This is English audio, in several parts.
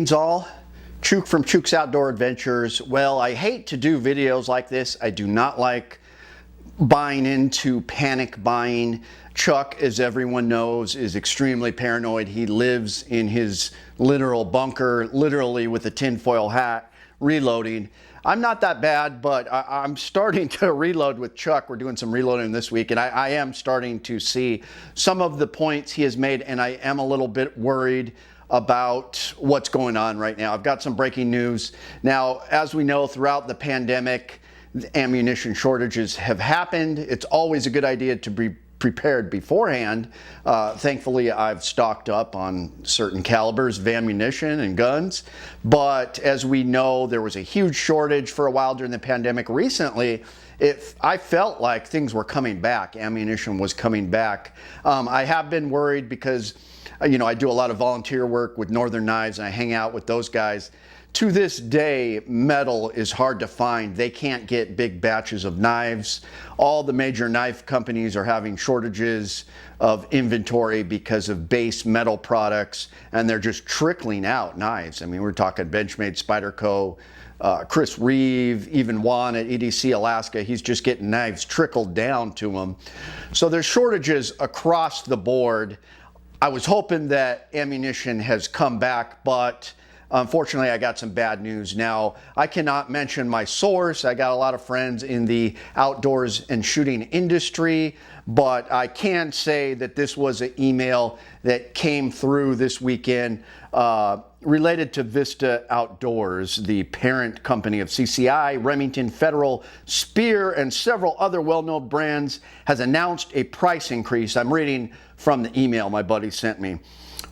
Greetings all, Chuke from Chuke's Outdoor Adventures. Well, I hate to do videos like this. I do not like buying into panic buying. Chuck, as everyone knows, is extremely paranoid. He lives in his literal bunker, literally with a tinfoil hat, reloading. I'm not that bad, but I'm starting to reload with Chuck. We're doing some reloading this week, and I am starting to see some of the points he has made, and I am a little bit worried about what's going on right now. I've got some breaking news. Now, as we know, throughout the pandemic, ammunition shortages have happened. It's always a good idea to be prepared beforehand. Thankfully, I've stocked up on certain calibers of ammunition and guns. But as we know, there was a huge shortage for a while during the pandemic. Recently, I felt like things were coming back. Ammunition was coming back. I have been worried because, you know, I do a lot of volunteer work with Northern Knives and I hang out with those guys. To this day, metal is hard to find. They can't get big batches of knives. All the major knife companies are having shortages of inventory because of base metal products, and they're just trickling out knives. I mean, we're talking Benchmade, Spyderco, Chris Reeve, even Juan at EDC Alaska. He's just getting knives trickled down to him. So there's shortages across the board. I was hoping that ammunition has come back, but unfortunately, I got some bad news. Now, I cannot mention my source. I got a lot of friends in the outdoors and shooting industry, but I can say that this was an email that came through this weekend related to Vista Outdoors, the parent company of CCI, Remington, Federal, Spear, and several other well-known brands, has announced a price increase. I'm reading from the email my buddy sent me.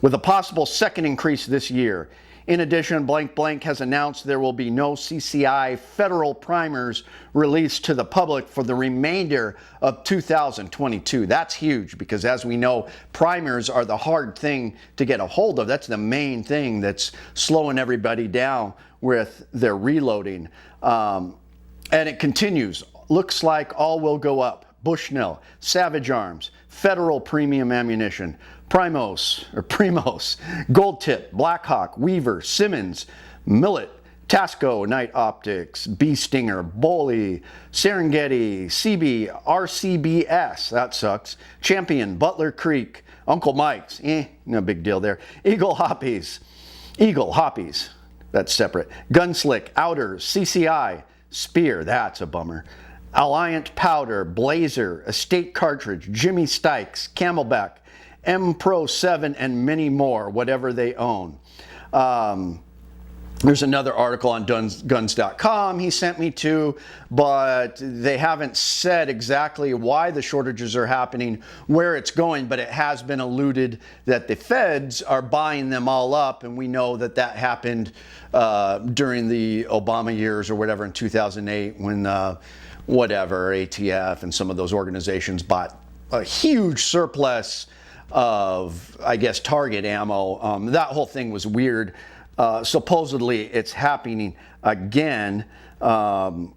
With a possible second increase this year. In addition, blank blank has announced there will be no CCI federal primers released to the public for the remainder of 2022. That's huge because, as we know, primers are the hard thing to get a hold of. That's the main thing that's slowing everybody down with their reloading. And it continues. Looks like all will go up. Bushnell, Savage Arms, Federal Premium Ammunition, Primos, Gold Tip, Blackhawk, Weaver, Simmons, Millet, Tasco, Night Optics, Bee Stinger, Boley, Serengeti, CB, RCBS, that sucks, Champion, Butler Creek, Uncle Mike's, no big deal there, Eagle Hoppies, that's separate, Gunslick, Outers, CCI, Spear, that's a bummer, Alliant Powder, Blazer, Estate Cartridge, Jimmy Stikes, Camelback, M Pro 7, and many more, whatever they own. There's another article on guns.com he sent me to, but they haven't said exactly why the shortages are happening, where it's going, but it has been alluded that the feds are buying them all up, and we know that that happened during the Obama years or whatever in 2008 when ATF and some of those organizations bought a huge surplus of, I guess, target ammo. That whole thing was weird. Supposedly it's happening again. The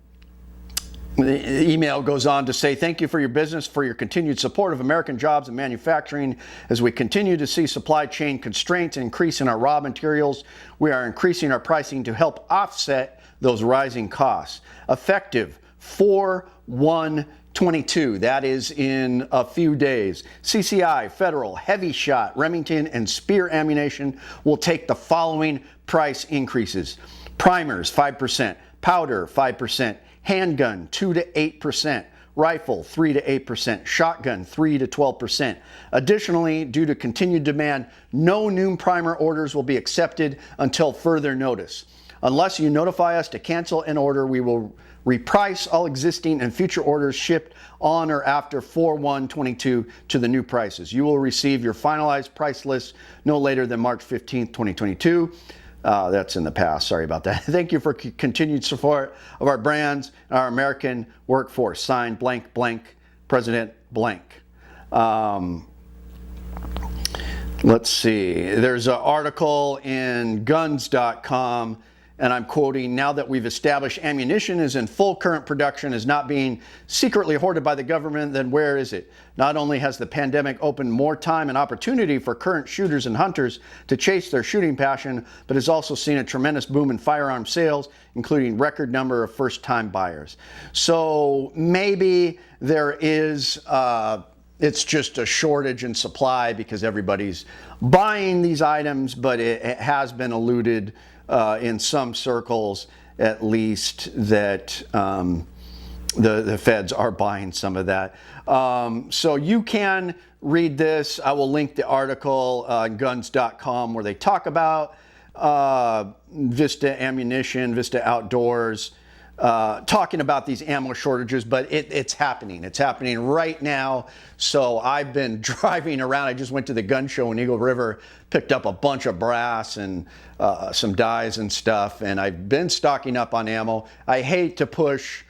email goes on to say, thank you for your business, for your continued support of American jobs and manufacturing. As we continue to see supply chain constraints increase in our raw materials, we are increasing our pricing to help offset those rising costs. Effective 4/1/22, that is in a few days. CCI, Federal, Heavy Shot, Remington, and Spear ammunition will take the following price increases. Primers, 5%, powder, 5%, handgun, 2 to 8%, rifle, 3 to 8%, shotgun, 3 to 12%. Additionally, due to continued demand, no new primer orders will be accepted until further notice. Unless you notify us to cancel an order, we will reprice all existing and future orders shipped on or after 4/1/22 to the new prices. You will receive your finalized price list no later than March 15th, 2022. That's in the past. Sorry about that. Thank you for continued support of our brands and our American workforce. Signed, blank, blank, President blank. Let's see. There's an article in guns.com. and I'm quoting, "Now that we've established ammunition is in full current production, is not being secretly hoarded by the government, then where is it? Not only has the pandemic opened more time and opportunity for current shooters and hunters to chase their shooting passion, but has also seen a tremendous boom in firearm sales, including record number of first-time buyers." So maybe there is, it's just a shortage in supply because everybody's buying these items, but it has been alluded in some circles, at least, that the feds are buying some of that. So you can read this. I will link the article on guns.com where they talk about Vista Ammunition, Vista Outdoors, talking about these ammo shortages, but it's happening. It's happening right now. So I've been driving around. I just went to the gun show in Eagle River, picked up a bunch of brass and some dies and stuff, and I've been stocking up on ammo. I hate to push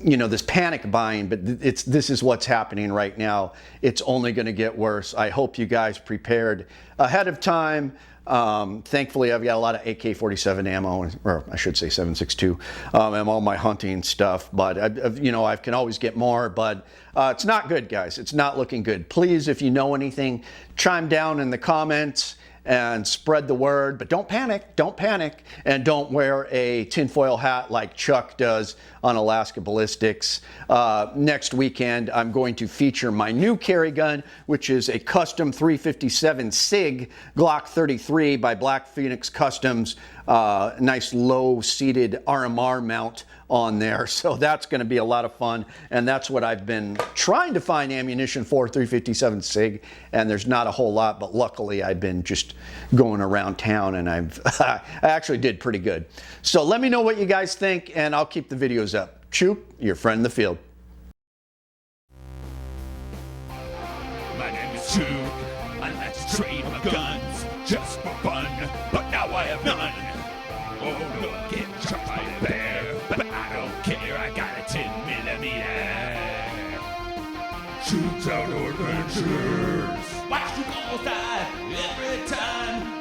this panic buying, but this is what's happening right now. It's only going to get worse. I hope you guys prepared ahead of time. Thankfully, I've got a lot of AK-47 ammo, or I should say 7.62, and all my hunting stuff. But I can always get more. But it's not good, guys. It's not looking good. Please, if you know anything, chime down in the comments and spread the word. But don't panic. Don't panic, and don't wear a tinfoil hat like Chuck does on Alaska Ballistics. Next weekend, I'm going to feature my new carry gun, which is a custom 357 SIG Glock 33 by Black Phoenix Customs. Nice low-seated RMR mount on there. So that's going to be a lot of fun, and that's what I've been trying to find ammunition for, 357 SIG, and there's not a whole lot, but luckily I've been just going around town, and I actually did pretty good. So let me know what you guys think, and I'll keep the videos up. Chuke, your friend in the field. My name is Chuke. I like to trade my guns just for fun, but now I have none. Oh, don't get shot by a bear, but I don't care. I got a 10mm. Chuke's Outdoor Adventures. Watch you almost die every time.